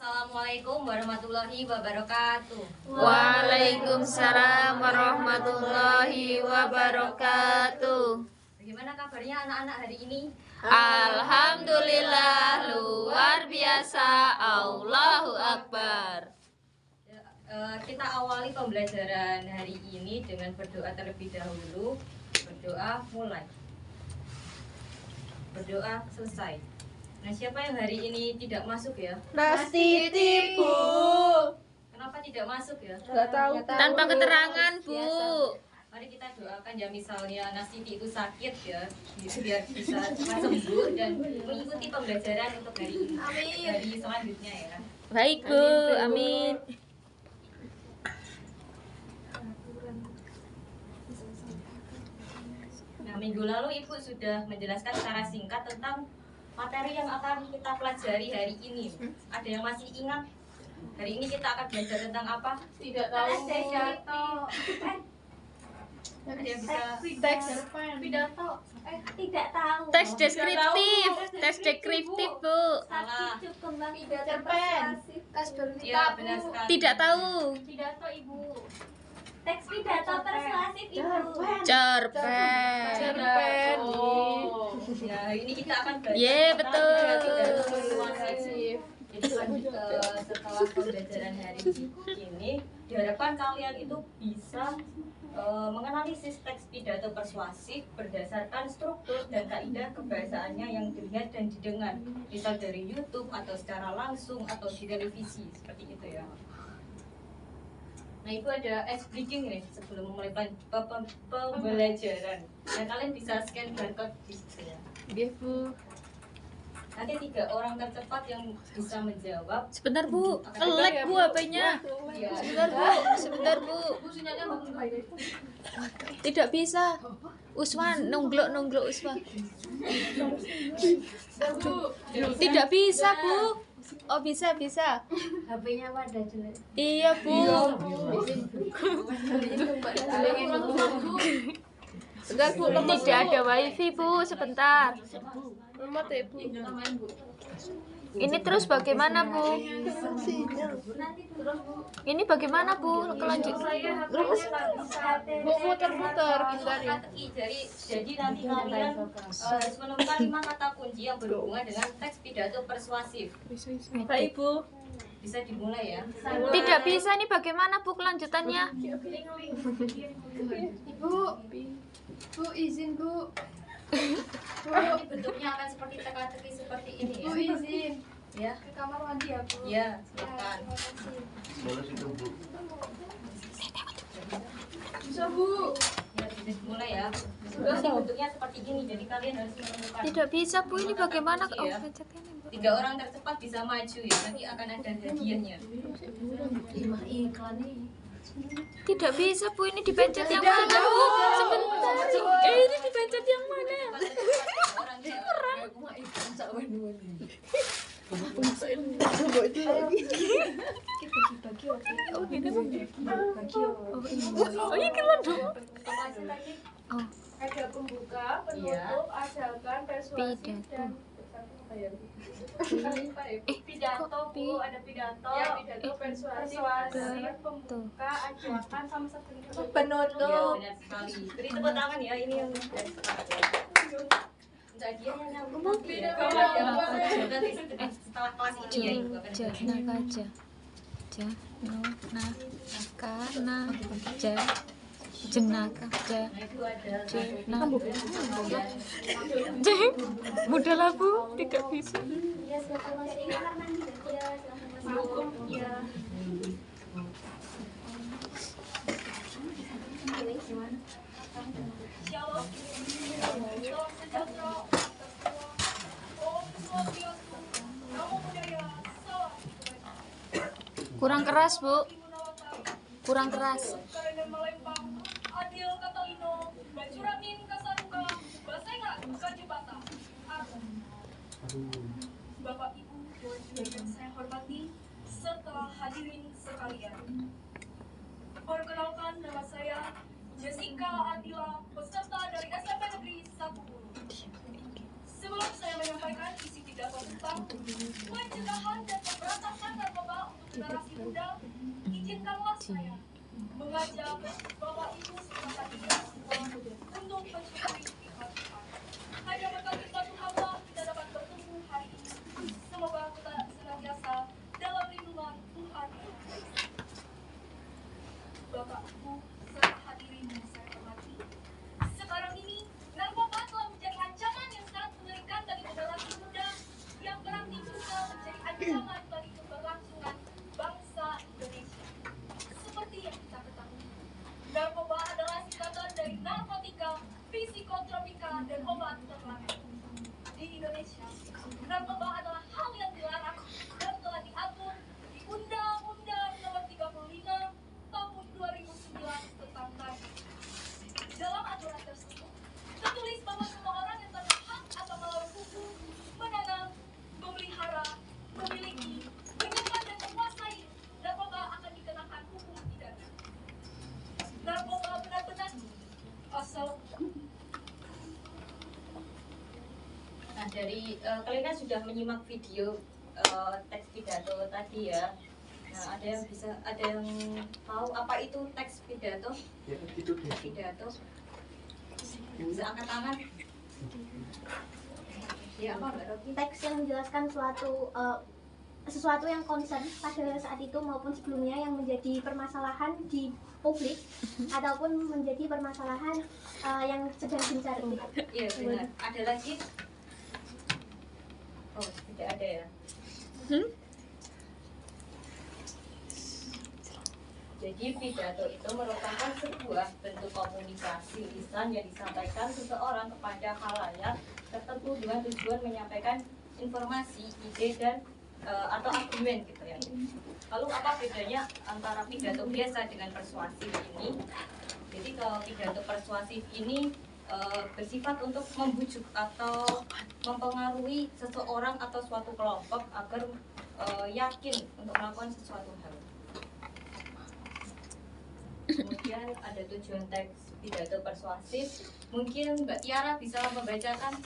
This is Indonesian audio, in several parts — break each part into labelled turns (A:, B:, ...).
A: Assalamualaikum warahmatullahi wabarakatuh.
B: Waalaikumsalam warahmatullahi wabarakatuh.
A: Bagaimana kabarnya anak-anak hari ini?
B: Alhamdulillah, luar biasa. Allahu Akbar.
A: Kita awali pembelajaran hari ini dengan berdoa terlebih dahulu. Berdoa mulai. Berdoa selesai. Nah, siapa yang hari ini tidak masuk ya?
C: Nasi Bu.
A: Kenapa tidak masuk ya?
C: Nggak tahu.
B: Tanpa keterangan, Bu.
A: Mari kita doakan ya, misalnya Nasiti itu sakit ya, biar bisa cepat sembuh dan mengikuti pembelajaran untuk hari ini. Hari selanjutnya ya.
B: Baik, Bu. Amin.
A: Nah, minggu lalu Ibu sudah menjelaskan secara singkat tentang materi yang akan kita pelajari hari ini. Ada yang masih ingat? Hari ini kita akan belajar tentang apa?
C: Tidak tahu.
A: Ada yang bisa?
C: Teks pidato.
D: Tidak tahu.
B: Teks deskriptif. Teks deskriptif, Bu.
A: Salah.
C: Cerpen.
A: Ya, benar sekali.
B: Tidak tahu.
C: Pidato Ibu.
D: Teks pidato persuasif Ibu.
B: Cerpen.
C: Cerpen.
A: Oh. Ya, hari ini kita akan belajar
B: Ye,
A: tentang
B: betul.
A: pidato persuasif. Jadi setelah pembelajaran hari ini, diharapkan kalian itu bisa menganalisis teks pidato persuasif berdasarkan struktur dan kaidah kebahasaannya yang dilihat dan didengar, misal dari YouTube atau secara langsung atau di televisi, seperti itu ya. Nah, itu ada ice breaking nih sebelum memulai pembelajaran. Nah, kalian bisa scan barcode di situ ya.
C: Iya, Bu.
A: Nanti 3 orang tercepat yang bisa menjawab.
B: Sebentar, Bu. Lag, Bu, HP-nya.
A: Ya,
B: Sebentar, Bu. Sebentar, Bu. Tidak bisa. Uswan, nungluk Uswan. Tidak bisa, Bu. Oh, bisa.
D: HP-nya pada jelek.
B: Iya, Bu.
C: Sebentar, Bu.
B: Tidak ada wifi, Bu. Sebentar.
C: Lemot ya, Bu.
B: Ini terus bagaimana, Bu? Ini bagaimana, Bu? Kelanjutan.
C: Bu, muter-muter bentar ya.
A: Jadi nanti kalian harus menemukan 5 kata kunci yang berhubungan dengan teks pidato persuasif.
C: Baik, Bu.
A: Bisa dimulai ya.
B: Tidak bisa, ini bagaimana, Bu, kelanjutannya?
C: Bu, izin, Bu.
A: Nanti bentuknya akan seperti teka-teki seperti ini ya.
C: Bu, izin.
A: Ya,
C: Ke kamar mandi ya, Bu.
A: ya, silakan.
C: Bisa, Bu.
A: Ya, bisa dimulai ya. Nanti bentuknya seperti ini, jadi kalian harus menemukan.
B: Tidak bisa, Bu, ini bagaimana? Oh,
A: Ya.
B: pencet ini, Bu.
A: 3 orang tercepat bisa maju ya. Nanti akan ada hadiahnya.
B: Tidak bisa, Bu, ini dipencet yang mana, Bu? Sebentar. Ini dipencet yang mana?
A: Orang yang
B: Oh, ini kan dong. Oh,
C: Ada pembuka, penutup, asalkan persuasif dan pidato, Bu. Ada pidato, pidato persuasif, pembuka, ajakan, sama satu
A: Ya,
C: penutup.
A: benar sekali. Beri tepuk tangan ya, ini yang untuk hadiahnya nanti ya. Nanti setelah kelas ini ya, Ibu akan
B: Janaka ja no na kana ja jenaka ja
A: Nah, itu ada
B: na jeng mudah lah, Bu, tidak bisa.
D: Ya, silakan masuk ke kamar mandi ya. Silakan masuk. Ya.
B: Kurang keras, Bu. Kurang keras.
E: Adil kata Lino, Suramin Kasaruka, Basega Kajibata. Bapak Ibu yang saya hormati serta hadirin sekalian. Perkenalkan, nama saya Jessica Adila, peserta dari SMP Negeri 1. Sebelum saya menyampaikan isi pidato tentang pencegahan dan pemberantasan narkoba generasi muda, izinkanlah saya mengajak Bapak Ibu serta hadirin semua untuk mensyukuri nikmat Tuhan. Hanya berkat nikmat Allah kita dapat bertemu hari ini. Semoga kita senantiasa dalam lindungan Tuhan. Bapak Ibu serta hadirin yang saya hormati, sekarang ini narkoba telah menjadi ancaman yang sangat mengerikan bagi generasi muda yang berarti juga menjadi ancaman bagi keberlangsungan bangsa Indonesia. Seperti yang kita ketahui, narkoba adalah singkatan dari narkotika, psikotropika, dan obat terlarang. Di Indonesia, narkoba adalah hal yang dilarang dan telah diatur di Undang-Undang Nomor 35 Tahun 2009 tentang narkoba. Dalam aturan tersebut, tertulis bahwa semua orang yang tanpa hak atau melawan hukum menanam, memelihara, memiliki, menyimpan dan menguasai narkoba akan dikenakan hukum pidana. Narkoba benar-benar asal.
A: Nah, dari kalian kan sudah menyimak video teks pidato tadi ya. Nah, ada yang tahu apa itu teks pidato?
F: Ya, itu deh.
A: Pidato. Bisa angkat tangan. Ya, apa Mbak Rocky?
D: Teks yang menjelaskan sesuatu yang concern pada saat itu maupun sebelumnya yang menjadi permasalahan di publik ataupun menjadi permasalahan yang sedang gencar gitu.
A: Iya, benar. Ada lagi? Oh, tidak ada ya. Jadi pidato itu merupakan sebuah bentuk komunikasi lisan yang disampaikan seseorang kepada khalayak tertentu dengan tujuan menyampaikan informasi, ide dan atau argumen gitu ya. Lalu apa bedanya antara pidato biasa dengan persuasif ini? Jadi kalau pidato persuasif ini bersifat untuk membujuk atau mempengaruhi seseorang atau suatu kelompok agar yakin untuk melakukan sesuatu hal. Kemudian ada tujuan teks pidato persuasif. Mungkin Mbak Tiara bisa membacakan.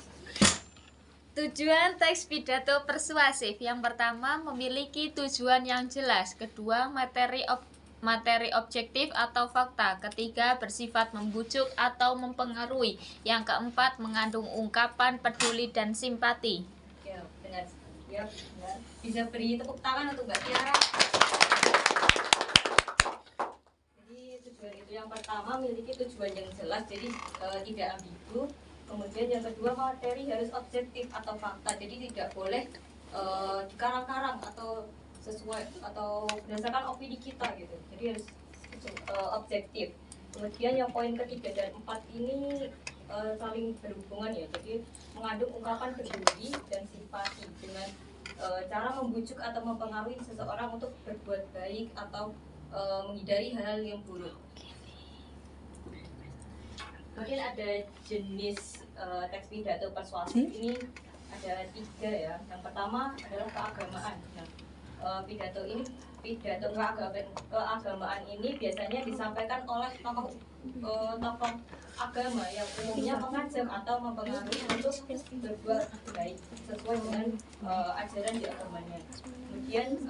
B: Tujuan teks pidato persuasif yang pertama memiliki tujuan yang jelas, kedua materi objektif atau fakta, ketiga bersifat membujuk atau mempengaruhi, yang keempat mengandung ungkapan peduli dan simpati.
A: Ya, benar. Ya, benar. Bisa beri tepuk tangan untuk Mbak Tiara. Jadi tujuan itu yang pertama memiliki tujuan yang jelas, jadi tidak ambigu. Kemudian yang kedua materi harus objektif atau fakta, jadi tidak boleh dikarang-karang atau sesuai atau berdasarkan opini kita gitu, jadi harus objektif. Kemudian yang poin ketiga dan empat ini saling berhubungan ya, jadi mengandung ungkapan peduli dan simpati dengan cara membujuk atau mempengaruhi seseorang untuk berbuat baik atau menghindari hal-hal yang buruk. Mungkin ada jenis teks pidato persuasif ini ada 3 ya. Yang pertama adalah keagamaan. Nah, pidato keagamaan ini biasanya disampaikan oleh tokoh agama yang umumnya mengajak atau mempengaruhi untuk berbuat baik sesuai dengan ajaran di agamanya. Kemudian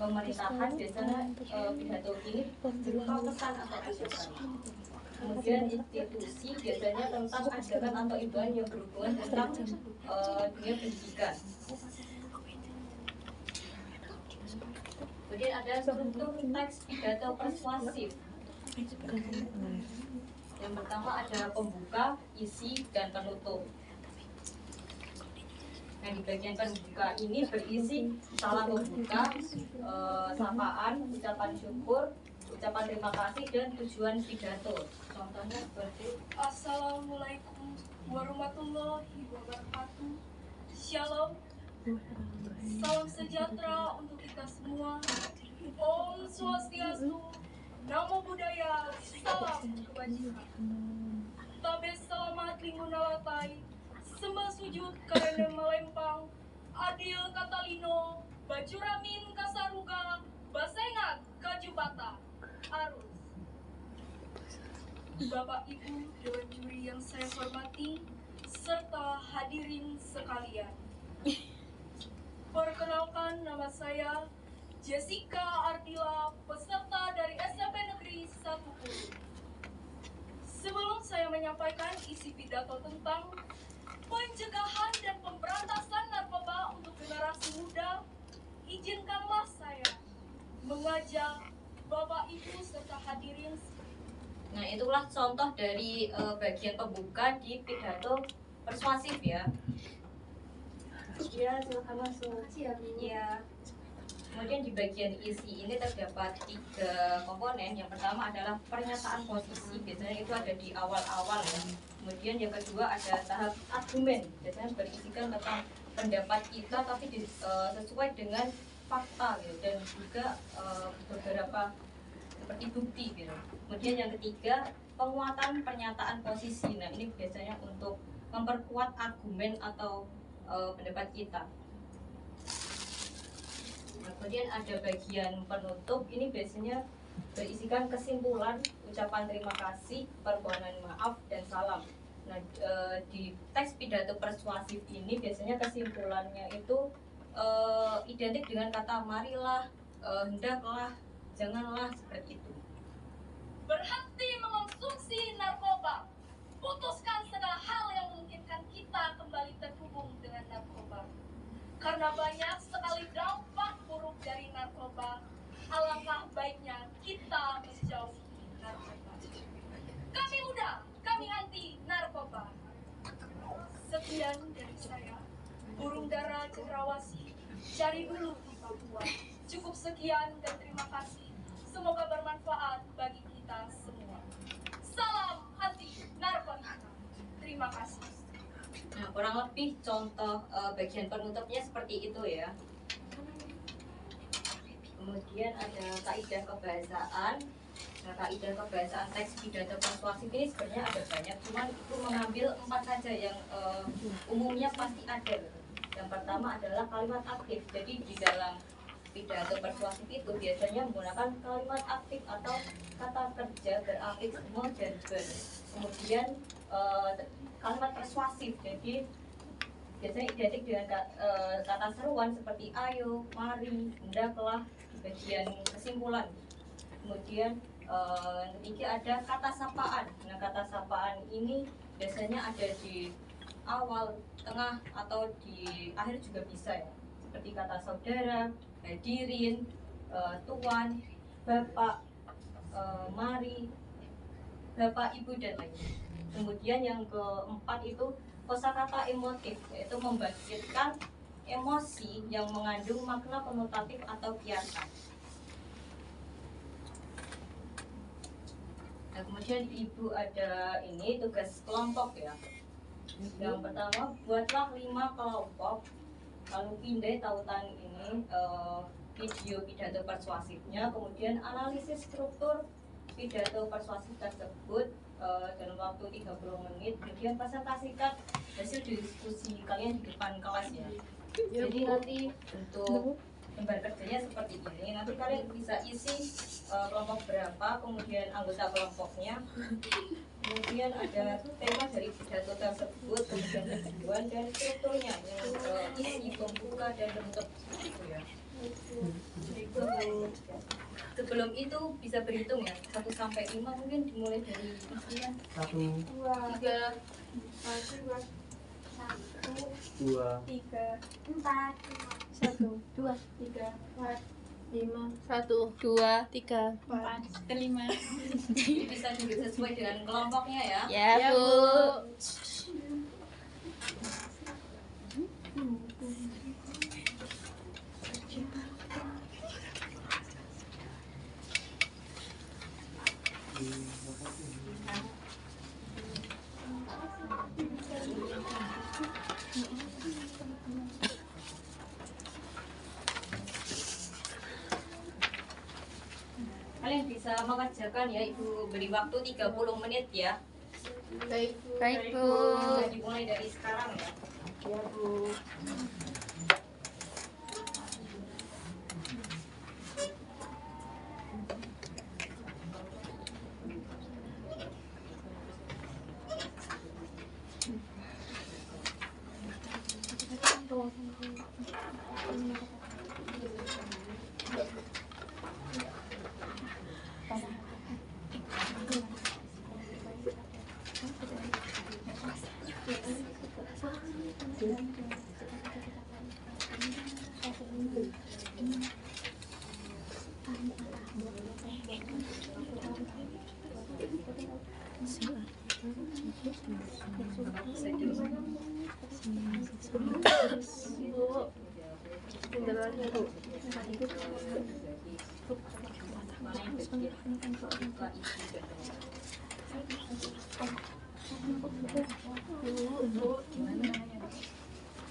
A: pemerintahan biasanya pidato ini berupa pesan atau ajakan. Kemudian institusi biasanya tentang ajaran atau imbauan yang berhubungan tentang dunia pendidikan. Kemudian ada struktur teks pidato persuasif. Yang pertama ada pembuka, isi, dan penutup. Nah, di bagian pembuka ini berisi salam pembuka, sapaan, ucapan syukur, ucapan terima kasih, dan tujuan pidato. Contohnya seperti
E: Assalamualaikum warahmatullahi wabarakatuh. Shalom. Salam sejahtera untuk kita semua. Om Swastiastu. Namo Buddhaya. Salam kebajikan. Tabe selamat lingunalatai. Sembah sujud karena melempang. Adil Katalino. Bajuramin Kasaruga. Basengat Kajubata. Arus. Bapak Ibu Dewan Juri yang saya hormati, serta hadirin sekalian. Perkenalkan, nama saya Jessica Ardila, peserta dari SMP Negeri 1 Hulu. Sebelum saya menyampaikan isi pidato tentang pencegahan dan pemberantasan narkoba untuk generasi muda, izinkanlah saya mengajak Bapak Ibu serta hadirin.
A: Nah, itulah contoh dari bagian pembuka di pidato persuasif ya. Ya, silakan masuk. Ya. Kemudian di bagian isi ini terdapat 3 komponen. Yang pertama adalah pernyataan posisi, biasanya itu ada di awal-awal ya. Kemudian yang kedua ada tahap argumen, biasanya berisikan tentang pendapat kita tapi sesuai dengan fakta gitu, dan juga beberapa seperti bukti gitu. Kemudian yang ketiga penguatan pernyataan posisi. Nah, ini biasanya untuk memperkuat argumen atau pendapat kita. Nah, kemudian ada bagian penutup, ini biasanya berisikan kesimpulan, ucapan terima kasih, permohonan maaf, dan salam. Nah, di teks pidato persuasif ini biasanya kesimpulannya itu identik dengan kata marilah, hendaklah, janganlah, seperti itu.
E: Berhenti mengonsumsi narkoba. Putuskan segala hal yang memungkinkan kita kembali terhubung dengan narkoba. Karena banyak sekali dampak buruk dari narkoba, alangkah baiknya kita menjauhi narkoba. Kami muda, kami anti narkoba. Sekian dari saya, burung dara cendrawasih, cari dulu di Papua. Cukup sekian dan terima kasih. Semoga bermanfaat bagi kita semua. Salam anti narkotika. Terima kasih.
A: Nah, kurang lebih contoh bagian penutupnya seperti itu ya. Kemudian ada kaidah kebahasaan. Nah, kaidah kebahasaan teks pidato persuasif ini sebenarnya ada banyak, cuman itu mengambil 4 saja yang umumnya pasti ada. Yang pertama adalah kalimat aktif. Jadi di dalam pidato persuasif itu biasanya menggunakan kalimat aktif atau kata kerja berafix mo dan ber. Kemudian kalimat persuasif, jadi biasanya identik dengan kata seruan seperti ayo, mari, hendaklah, bagian kesimpulan. Kemudian yang ketiga ada kata sapaan. Nah, kata sapaan ini biasanya ada di awal, tengah, atau di akhir juga bisa ya. Seperti kata saudara, hadirin, tuan, bapak, mari, bapak, ibu, dan lain-lain. Kemudian yang keempat itu kosakata emotif, yaitu membangkitkan emosi yang mengandung makna konotatif atau kiasan. Nah, kemudian ibu ada ini tugas kelompok ya. Yang pertama, buatlah 5 kelompok, lalu pindai tautan ini video pidato persuasifnya, kemudian analisis struktur pidato persuasif tersebut dalam waktu 30 menit, kemudian presentasikan hasil diskusi kalian di depan kelas ya. Jadi nanti untuk lembar kerjanya seperti ini, nanti kalian bisa isi kelompok berapa, kemudian anggota kelompoknya, kemudian ada tema dari pidato tersebut, kemudian tujuan dan strukturnya, yang isi, pembuka, dan penutup itu ya. Sebelum itu bisa berhitung ya, 1 sampai 5 mungkin dimulai dari kalian.
C: 1, 2, 3, 1, 2, 3,
D: 4,
C: 1, 2, 3, 4, 5, 1, 2, 3, 4, 5.
A: Jadi bisa juga sesuai dengan kelompoknya ya.
B: Ya, Bu.
A: Kalian bisa mengerjakan ya, Ibu beri waktu 30 menit ya.
C: Baik,
B: Baik, Bu.
A: Bisa dimulai dari sekarang ya.
C: ya Bu.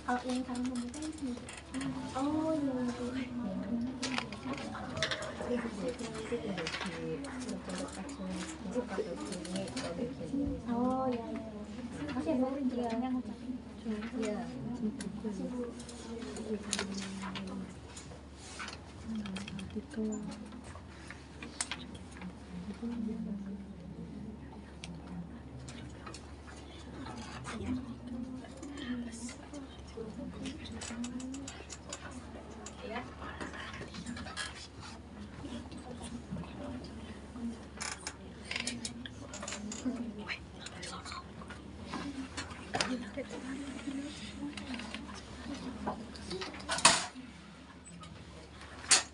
D: Kalau yang salam pembuka ini. Oh iya. Oh iya. Masih ada rinciannya ngucapin.
A: Iya.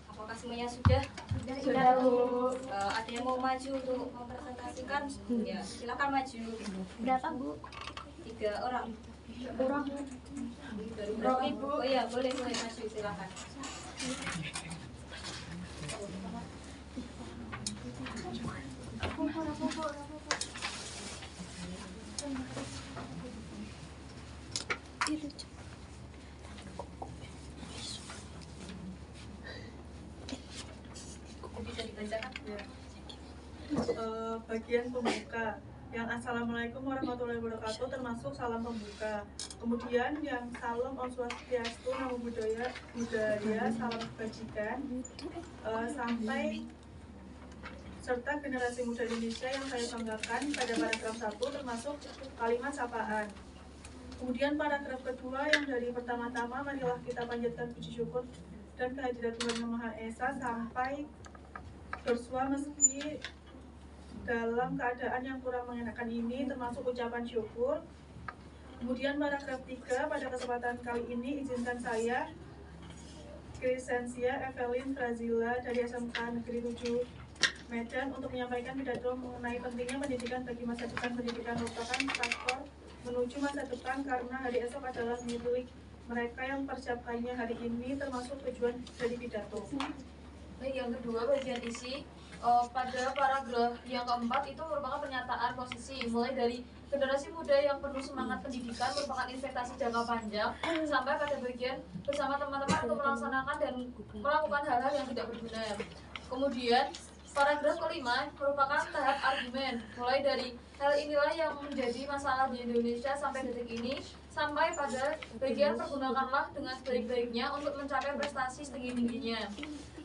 A: Apakah semuanya sudah?
D: Sudah, Bu.
A: Ada yang mau maju untuk mempresentasikan? Ya, silakan maju.
D: Berapa, Bu?
A: 3 orang.
D: Orang.
A: Baru berapa?
C: Ibu.
A: Oh iya, boleh maju, silakan. Bisa dibacakan?
F: Bagian pembuka yang Assalamualaikum warahmatullahi wabarakatuh termasuk salam pembuka. Kemudian yang Salam Om Swastiastu, Namo Buddhaya, salam kebajikan, sampai serta generasi muda Indonesia yang saya banggakan pada paragraf 1 termasuk kalimat sapaan. Kemudian paragraf kedua yang dari pertama-tama marilah kita panjatkan puji syukur dan kehadirat Tuhan Yang Maha Esa sampai bersua meski dalam keadaan yang kurang mengenakan ini termasuk ucapan syukur. Kemudian paragraf 3 pada kesempatan kali ini izinkan saya Crescentia Evelyn Frazila dari SMK Negeri 7 Medan untuk menyampaikan pidato mengenai pentingnya pendidikan bagi masa depan. Pendidikan merupakan faktor menuju masa depan karena hari esok adalah milik mereka yang persiapkannya hari ini, termasuk tujuan dari pidato.
C: Baik, yang kedua bagian isi. Pada paragraf yang keempat itu merupakan pernyataan posisi mulai dari generasi muda yang penuh semangat pendidikan merupakan investasi jangka panjang sampai pada bagian bersama teman-teman untuk melaksanakan dan melakukan hal-hal yang tidak berguna. Kemudian paragraf kelima merupakan tahap argumen mulai dari hal inilah yang menjadi masalah di Indonesia sampai detik ini sampai pada bagian pergunakanlah dengan sebaik-baiknya untuk mencapai prestasi setinggi-tingginya.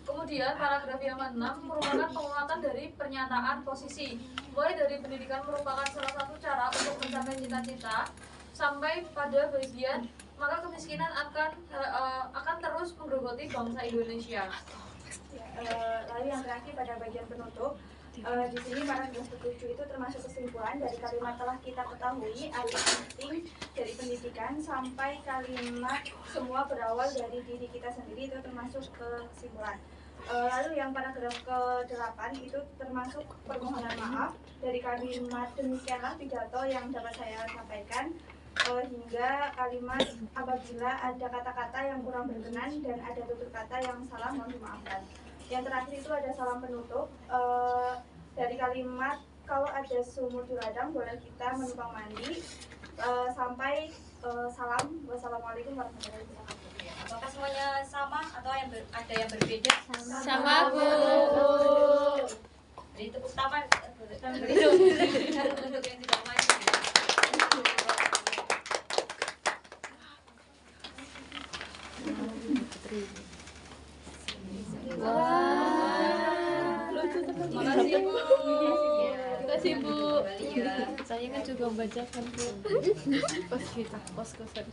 C: Kemudian paragraf yang ke-6 merupakan penguatan dari pernyataan posisi mulai dari pendidikan merupakan salah satu cara untuk mencapai cita-cita sampai pada bagian maka kemiskinan akan terus menggerogoti bangsa Indonesia.
G: Lalu yang terakhir pada bagian penutup, di sini paragraf ke-7 itu termasuk kesimpulan dari kalimat telah kita ketahui arti penting dari pendidikan sampai kalimat semua berawal dari diri kita sendiri itu termasuk kesimpulan. Lalu yang paragraf ke-8 itu termasuk permohonan maaf dari kalimat demikianlah pidato yang dapat saya sampaikan hingga kalimat apabila ada kata-kata yang kurang berkenan dan ada tutur kata yang salah mohon dimaafkan. Yang terakhir itu ada salam penutup dari kalimat kalau ada sumur di ladang boleh kita menumpang mandi sampai salam. Wassalamualaikum warahmatullahi wabarakatuh.
A: Apakah semuanya sama atau ada yang berbeda?
B: Sama, Bu.
A: Jadi tepuk tangan untuk yang tidak maju. Makasih Bu.
B: Makasih, Bu.
A: Kembali ya.
B: Saya kan juga membacakan, Bu. Pas kita, pas kosan.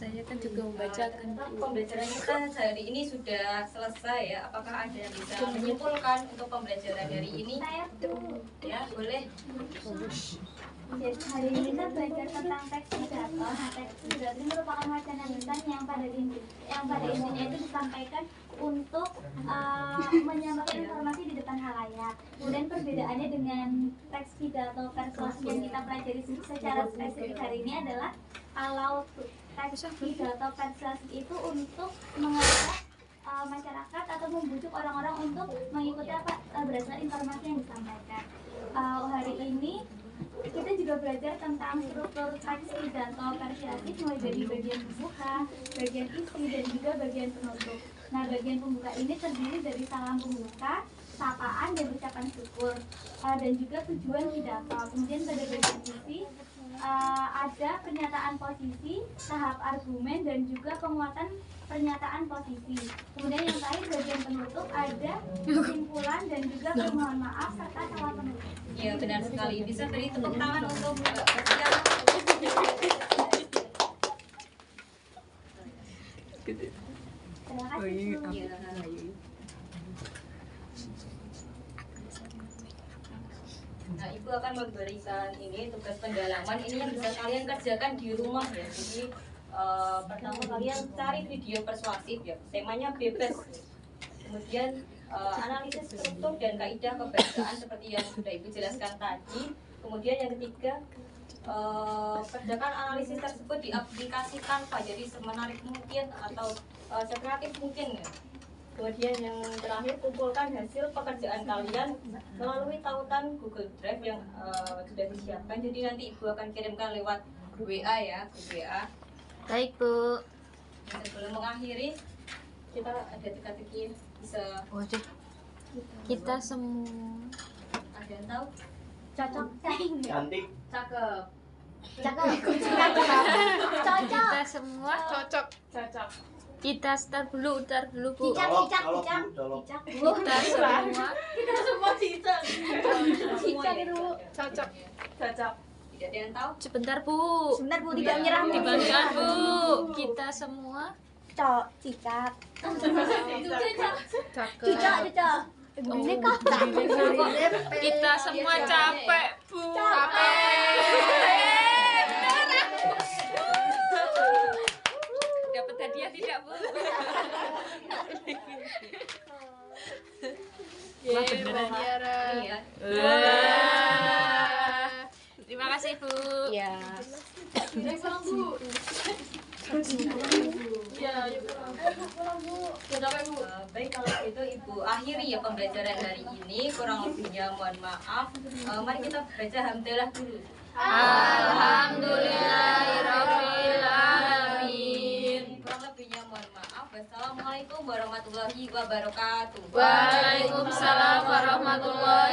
B: Saya kan juga membacakan.
A: Pembelajaran kita hari ini sudah selesai ya. Apakah ada yang bisa menyimpulkan untuk pembelajaran hari ini?
D: Saya tuh
A: Ya, boleh.
D: hari ini kita belajar tentang teks pidato. Nah, teks pidato ini merupakan wacana lisan yang pada intinya itu disampaikan untuk menyampaikan informasi di depan halayak. Kemudian perbedaannya dengan teks pidato persuasi yang kita pelajari secara spesifik hari ini adalah kalau teks pidato persuasi itu untuk mengajak masyarakat atau membujuk orang-orang untuk mengikuti apa berdasarkan informasi yang disampaikan. Hari ini kita juga belajar tentang struktur teks pidato persuasif mulai dari bagian pembuka, bagian isi, dan juga bagian penutup. Nah, bagian pembuka ini terdiri dari salam pembuka, sapaan, dan ucapan syukur, dan juga tujuan pidato. Kemudian pada bagian isi ada pernyataan posisi, tahap argumen, dan juga penguatan pernyataan posisi. Kemudian yang terakhir bagian penutup ada kesimpulan dan juga permohonan maaf serta salah penutup.
A: Iya, benar sekali. Bisa beri tepuk tangan untuk Mbak Sia.
D: Terima kasih. Bu.
A: Iya. Nah, Ibu akan memberikan ini tugas pendalaman ini yang bisa kalian kerjakan di rumah ya. Jadi pertama kalian cari video persuasif ya. Temanya bebas. Kemudian analisis struktur dan kaidah kebahasaan seperti yang sudah Ibu jelaskan tadi. Kemudian yang ketiga, kerjakan analisis tersebut diaplikasikan Pak, jadi semenarik mungkin atau sekreatif mungkin ya. Kemudian yang terakhir, kumpulkan hasil pekerjaan kalian melalui tautan Google Drive yang sudah disiapkan. Jadi nanti Ibu akan kirimkan lewat WA ya, WA.
B: Baik, Bu.
A: Sebelum mengakhiri, kita ada teka-teki bisa
B: Waduh. Kita semua
A: ada yang tahu?
D: Cocok.
H: Cantik.
A: Cakep.
D: Cakep. Cocok.
B: kita semua
F: Cocok.
B: kita start dulu Bu.
D: Cicak, cicak,
H: Colok,
D: cicak.
H: Bu, colok.
D: Cicak.
B: Kita semua
C: Kita semua cicak.
D: Cicak itu.
F: Cocok.
A: Tidak ada yang tahu?
B: sebentar Bu.
D: Sebentar Bu, tidak menyerah Bu.
B: Dibacakan Bu. Kita semua
D: Cicak.
F: Cakep.
D: Cicak, cicak. Ini kok
B: kita semua capek Bu. Dapat hadiah tidak Bu? Wah beneran.
A: Iya.
B: Terima kasih Bu.
C: Ya.
A: Baik, kalau itu Ibu akhiri ya pembelajaran hari ini. Kurang lebihnya mohon maaf. Mari kita baca hamdalah dulu.
B: Alhamdulillahirabbil alamin.
A: Kurang lebihnya mohon maaf. Wassalamualaikum warahmatullahi wabarakatuh.
B: Waalaikumsalam warahmatullahi